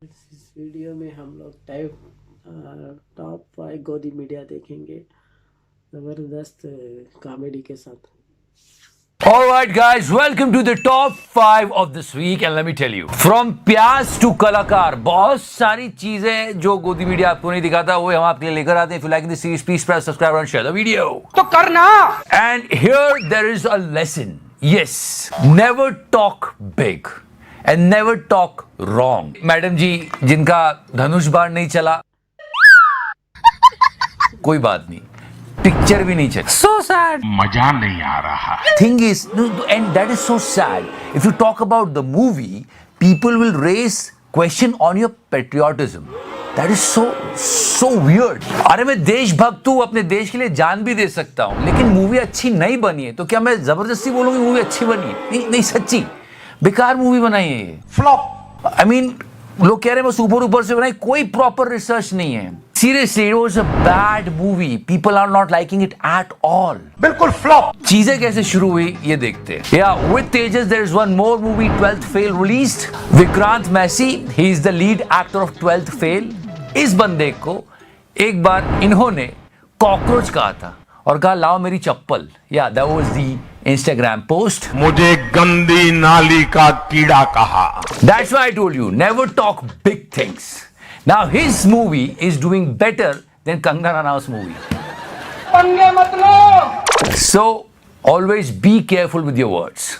इस वीडियो में हम लोग टॉप 5 गोदी मीडिया देखेंगे ज़बरदस्त कॉमेडी के साथ। Alright guys, welcome to the top 5 of this week and let me tell you from प्यास to कलाकार बहुत सारी चीजें जो गोदी मीडिया आपको नहीं दिखाता वो हम आपके लिए लेकर आते हैं। If you like this series, please press subscribe and share the video. तो करना। And here there is a lesson. Yes, never talk big and never talk wrong. Madam जी जिनका धनुष बाण नहीं चला कोई बात नहीं, पिक्चर भी नहीं चली। So sad. मजा नहीं आ रहा। Thing is, and that is so sad. If you talk about the movie, people will raise question on your patriotism. That is so weird. अरे मैं देशभक्त हूँ, अपने देश के लिए जान भी दे सकता हूँ, लेकिन मूवी अच्छी नहीं बनी है तो क्या मैं जबरदस्ती बोलूँगी मूवी अच्छी बनी है? नहीं सच्ची बेकार मूवी बनाई है ये। Flop. I mean, लोग कह रहे हैं बस ऊपर से बनाई, कोई प्रॉपर रिसर्च नहीं है। Seriously, it was a bad movie. People are not liking it at all. बिल्कुल flop. चीजें कैसे शुरू हुई ये देखते हैं। Yeah, with Tejas there is one more movie, 12th Fail released. Vikrant Massey, he is the lead actor of 12th Fail. इस बंदे को एक बार इन्होंने कॉकरोच कहा था और कहा लाओ मेरी चप्पल। Yeah, that was the Instagram post. मुझे गंदी नाली का कीड़ा कहा। That's why I told you, never talk big things. Now his movie is doing better than Kangana Ranaut's movie. पंगे मत लो। So always be careful with your words.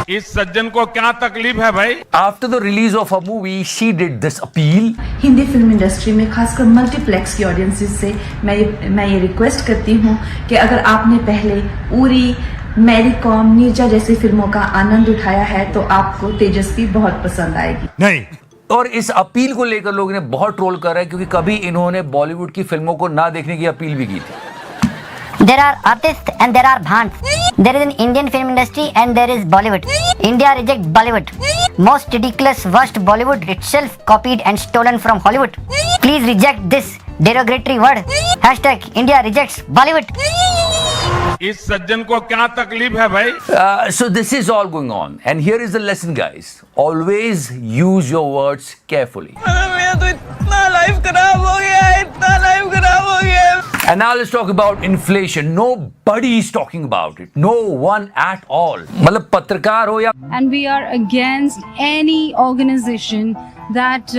इस सज्जन को क्या तकलीफ है भाई? After the release of her movie, she did this appeal. Hindi film industry में खासकर मल्टीप्लेक्स की ऑडियंसेस से मैं ये रिक्वेस्ट करती हूँ कि अगर आपने पहले उरी, मैरी कॉम, नीरजा जैसी फिल्मों का आनंद उठाया है तो आपको तेजस्वी बहुत पसंद आएगी। नहीं। और इस अपील को लेकर लोगों ने बहुत ट्रोल कर रहा है क्योंकि कभी इन्होंने बॉलीवुड की फिल्मों को ना देखने की अपील भी की थी। There are artists and there are bhands. There is an Indian film industry and there is Bollywood. India rejects Bollywood. Most ridiculous, worst Bollywood itself copied and stolen from Hollywood. Please reject this derogatory word. Hashtag India rejects Bollywood. इस सज्जन को क्या तकलीफ है भाई? So this is all going on and here is the lesson guys. Always use your words carefully. मेरा तो इतना life खराब हो गया है, इतना लाइफ खराब हो गया है। And now let's talk about inflation. Nobody is talking about it. No one at all. मतलब पत्रकार हो या and we are against any organization that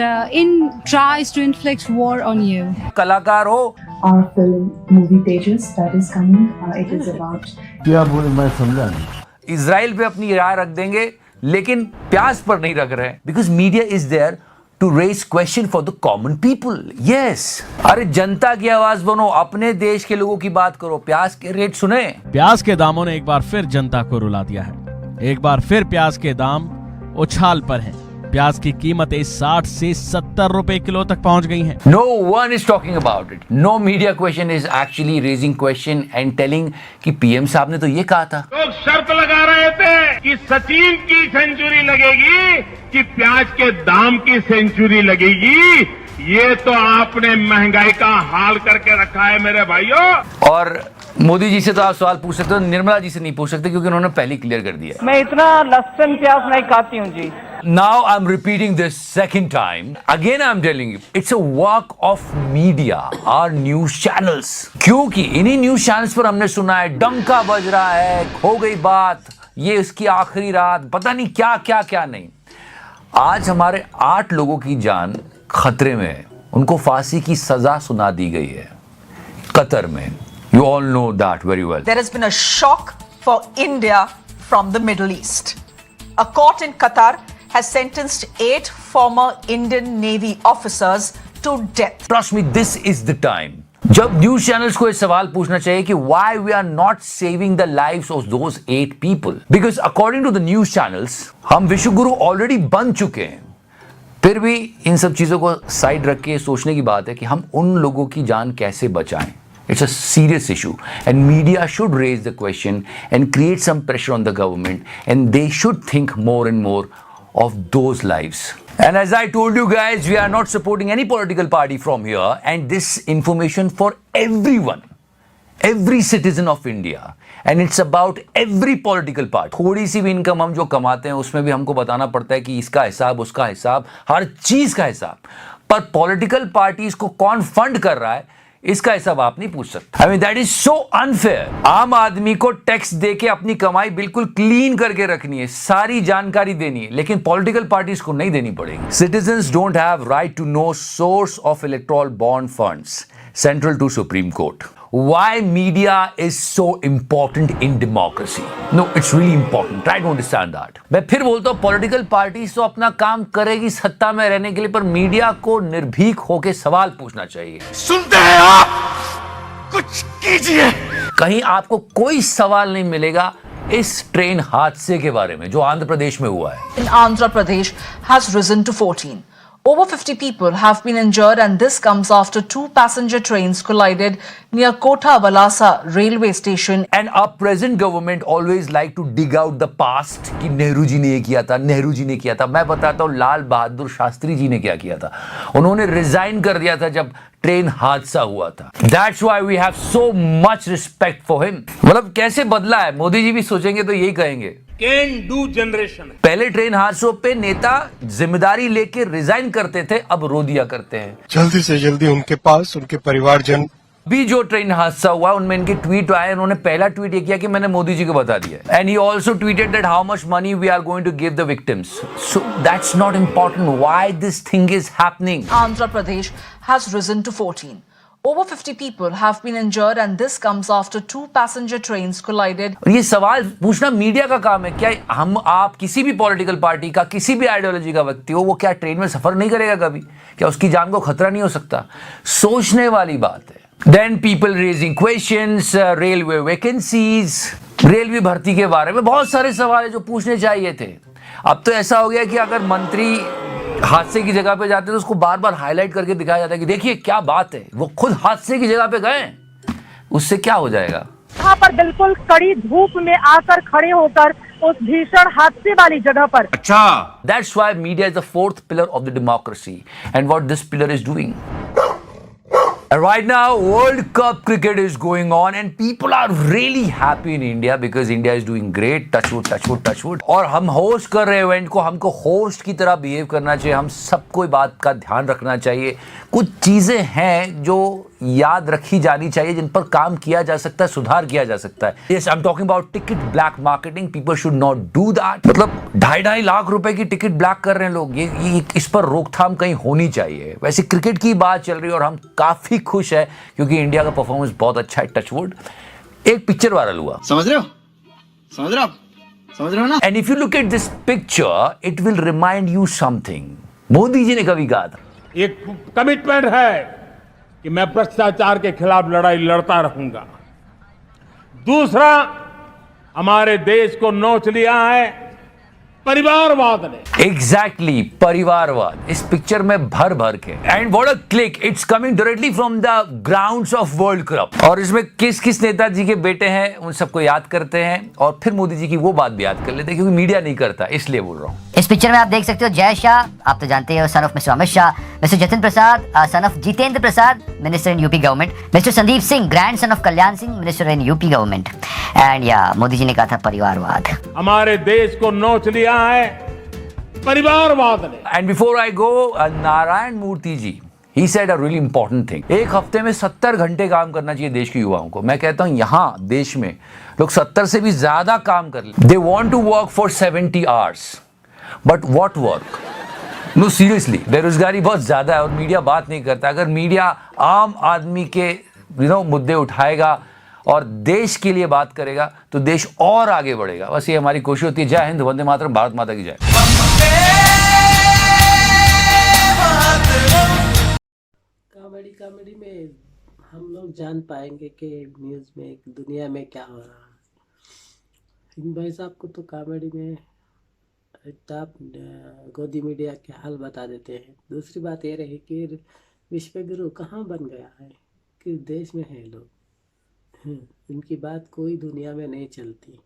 tries to inflict war on you. कलाकार हो। Our film movie Tejas that is coming. It is about क्या बोले मैं समझा नहीं। इजराइल पे अपनी राय रख देंगे लेकिन प्यास पर नहीं रख रहे हैं because media is there to raise question for the common people. Yes, अरे जनता की आवाज बनो, अपने देश के लोगों की बात करो, प्याज के रेट सुने। प्याज के दामों ने एक बार फिर जनता को रुला दिया है। एक बार फिर प्याज के दाम उछाल पर हैं। प्याज की कीमतें 60 से 70 रुपए किलो तक पहुंच गई हैं। No one is talking about it. No media question is actually raising question and telling कि पीएम साहब ने तो ये कहा था। लोग शर्त लगा रहे थे कि सचिन की सेंचुरी लगेगी कि प्याज के दाम की सेंचुरी लगेगी। ये तो आपने महंगाई का हाल करके रखा है मेरे भाइयों। और मोदी जी से तो आप सवाल पूछ सकते हो, निर्मला जी से नहीं पूछ सकते क्योंकि उन्होंने पहले क्लियर कर दिया। मैं इतना लहसुन प्याज नहीं खाती हूँ जी। Now I'm repeating this second time. Again I'm telling you, it's a work of media, our news channels. क्योंकि इन्हीं न्यूज चैनल्स पर हमने सुना है डंका बज रहा है, हो गई बात, ये इसकी आखिरी रात, पता नहीं क्या क्या क्या नहीं। आज हमारे 8 लोगों की जान खतरे में है, उनको फांसी की सजा सुना दी गई है कतर में। You all know that very well. There has been a shock for India from the Middle East. A court in Qatar has sentenced 8 former Indian Navy officers to death. Trust me, this is the time. जब news channels को ये सवाल पूछना चाहिए कि why we are not saving the lives of those 8 people? Because according to the news channels, हम विश्वगुरु already बन चुके हैं। फिर भी इन सब चीजों को साइड रख के सोचने की बात है कि हम उन लोगों की जान कैसे बचाएं। It's a serious issue and media should raise the question and create some pressure on the government and they should think more and more of those lives. And as I told you guys, we are not supporting any political party from here and this information for everyone, every citizen of India. And it's about every political part. थोड़ी सी भी income हम जो कमाते हैं उसमें भी हमको बताना पड़ता है कि इसका हिसाब, उसका हिसाब, हर चीज का हिसाब। पर पॉलिटिकल पार्टीज को कौन फंड कर रहा है इसका हिसाब आप नहीं पूछ सकते। I mean that is so unfair. आम आदमी को टैक्स देके अपनी कमाई बिल्कुल क्लीन करके रखनी है, सारी जानकारी देनी है, लेकिन पॉलिटिकल पार्टीज को नहीं देनी पड़ेगी। Citizens don't have right to know source of electoral bond funds, central to supreme court. Why media is so important in democracy? No, it's really important. Try to understand that. मैं फिर बोलता हूँ political parties तो अपना काम करेगी सत्ता में रहने के लिए, पर मीडिया को निर्भीक होकर सवाल पूछना चाहिए। सुनते हैं आप? कुछ कीजिए। कहीं आपको कोई सवाल नहीं मिलेगा इस ट्रेन हादसे के बारे में जो आंध्र प्रदेश में हुआ है। In Andhra Pradesh has risen to 14. Over 50 people have been injured, and this comes after two passenger trains collided near Kota Valasa railway station. And our present government always like to dig out the past कि नेहरू जी ने ये किया था, नेहरू जी ने किया था। मैं बताता हूँ लाल बहादुर शास्त्री जी ने क्या किया था। उन्होंने रिजाइन कर दिया था जब ट्रेन हादसा हुआ था। That's why we have so much respect for him। मतलब कैसे बदला है, मोदी जी भी सोचेंगे तो यही कहेंगे। Can do generation. पहले ट्रेन हादसों पे नेता जिम्मेदारी लेके रिजाइन करते थे, अब रो दिया करते हैं। जल्दी से जल्दी उनके पास उनके परिवारजन। भी जो ट्रेन हादसा हुआ उनमें इनके ट्वीट आए, उन्होंने पहला ट्वीट ये किया कि मैंने मोदी जी को बता दिया। And he also tweeted that how much money we are going to give the victims. So that's not important why this thing is happening. Andhra Pradesh has risen to 14. Over 50 people have been injured, and this comes after two passenger trains collided. और ये सवाल पूछना media का काम है। क्या हम आप किसी भी पॉलिटिकल पार्टी का, किसी भी आइडियोलॉजी का व्यक्ति हो, वो क्या ट्रेन में सफर नहीं करेगा कभी? क्या उसकी जान को खतरा नहीं हो सकता? सोचने वाली बात है। Then people raising questions, railway vacancies, railway भर्ती के बारे में बहुत सारे सवाल है जो पूछने चाहिए थे। अब तो ऐसा हो गया कि अगर मंत्री हादसे की जगह पे जाते तो उसको बार बार हाईलाइट करके दिखाया जाता है कि देखिए क्या बात है, वो खुद हादसे की जगह पे गए। उससे क्या हो जाएगा? यहाँ पर बिल्कुल कड़ी धूप में आकर खड़े होकर उस भीषण हादसे वाली जगह पर। अच्छा, that's why media is the fourth pillar of the democracy and what this pillar is doing. Right now, World Cup cricket is going on and people are really happy in India because India is doing great. Touch wood, touch wood, touch wood. और हम host कर रहे हैं event को, हमको host की तरह behave करना चाहिए। हम सबको बात का ध्यान रखना चाहिए। कुछ चीजें हैं जो याद रखी जानी चाहिए, जिन पर काम किया जा सकता है, सुधार किया जा सकता है। Yes, I'm talking about ticket black marketing. People should not do that. मतलब 2.5 लाख रुपए की टिकट ब्लैक कर रहे हैं लोग। ये इस पर रोकथाम कहीं होनी चाहिए। वैसे क्रिकेट की बात चल रही है और हम काफी खुश है क्योंकि इंडिया का परफॉर्मेंस बहुत अच्छा है। टचवुड। एक पिक्चर वायरल हुआ, समझ रहे हो ना? And if you look at this picture it will remind you something. Modi ji ने कभी कहा था, एक कमिटमेंट है कि मैं भ्रष्टाचार के खिलाफ लड़ाई लड़ता रहूंगा। दूसरा, हमारे देश को नोच लिया है परिवारवाद ने। एग्जैक्टली, परिवारवाद इस पिक्चर में भर भर के। And what a click, it's coming directly from the grounds of world cup. और इसमें किस किस नेताजी के बेटे हैं उन सबको याद करते हैं और फिर मोदी जी की वो बात भी याद कर लेते हैं, क्योंकि मीडिया नहीं करता, इसलिए बोल रहा हूँ। इस पिक्चर में आप देख सकते हो जय शाह, आप तो जानते हो, son of mister Amit Shah, mister Jatin Prasad, son of Jitendra Prasad, minister in UP government, mister Sandeep Singh, grand son of Kalyan Singh, minister in UP government. And या मोदी जी ने कहा था परिवारवाद। हमारे देश को नोच लिया है परिवारवाद ने। And before I go, Narayan Murthy ji he said a really important thing। एक हफ्ते में 70 घंटे काम करना चाहिए देश के युवाओं को। मैं कहता हूं यहाँ देश में लोग 70 से भी ज्यादा काम कर ले। They want to work for 70 hours, but what work? No, seriously, बेरोजगारी बहुत ज्यादा है और मीडिया बात नहीं करता। अगर मीडिया आम आदमी के मुद्दे उठाएगा और देश के लिए बात करेगा तो देश और आगे बढ़ेगा। बस ये हमारी कोशिश होती है। जय हिंद, वंदे मातरम, भारत माता की जय। कॉमेडी में हम लोग जान पाएंगे कि न्यूज़ में दुनिया में क्या हो रहा है। इन भाई साहब को तो कॉमेडी में इतना गोदी मीडिया के हाल बता देते हैं। दूसरी बात ये रही कि विश्वगुरु कहाँ बन गया है, किस देश में है लोग। इनकी बात कोई दुनिया में नहीं चलती।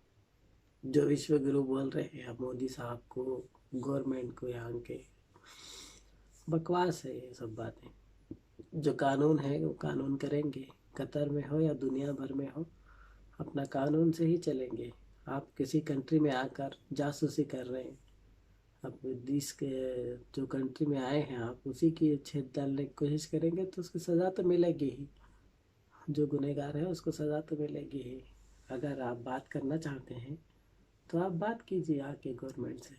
जो विश्वगुरु बोल रहे हैं मोदी साहब को, गवर्नमेंट को, यहाँ के बकवास है ये सब बातें। जो कानून है वो कानून करेंगे, कतर में हो या दुनिया भर में हो। अपना कानून से ही चलेंगे। आप किसी कंट्री में आकर जासूसी कर रहे हैं, आप देश के जो कंट्री में आए हैं आप उसी की छेद डालने की कोशिश करेंगे तो उसकी सज़ा तो मिलेगी ही। जो गुनहगार है उसको सज़ा तो मिलेगी ही। अगर आप बात करना चाहते हैं तो आप बात कीजिए आके गवर्नमेंट से,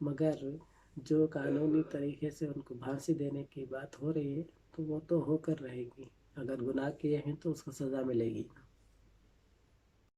मगर जो कानूनी तरीके से उनको फांसी देने की बात हो रही है तो वो तो होकर रहेगी। अगर गुनाह किए हैं तो उसको सज़ा मिलेगी।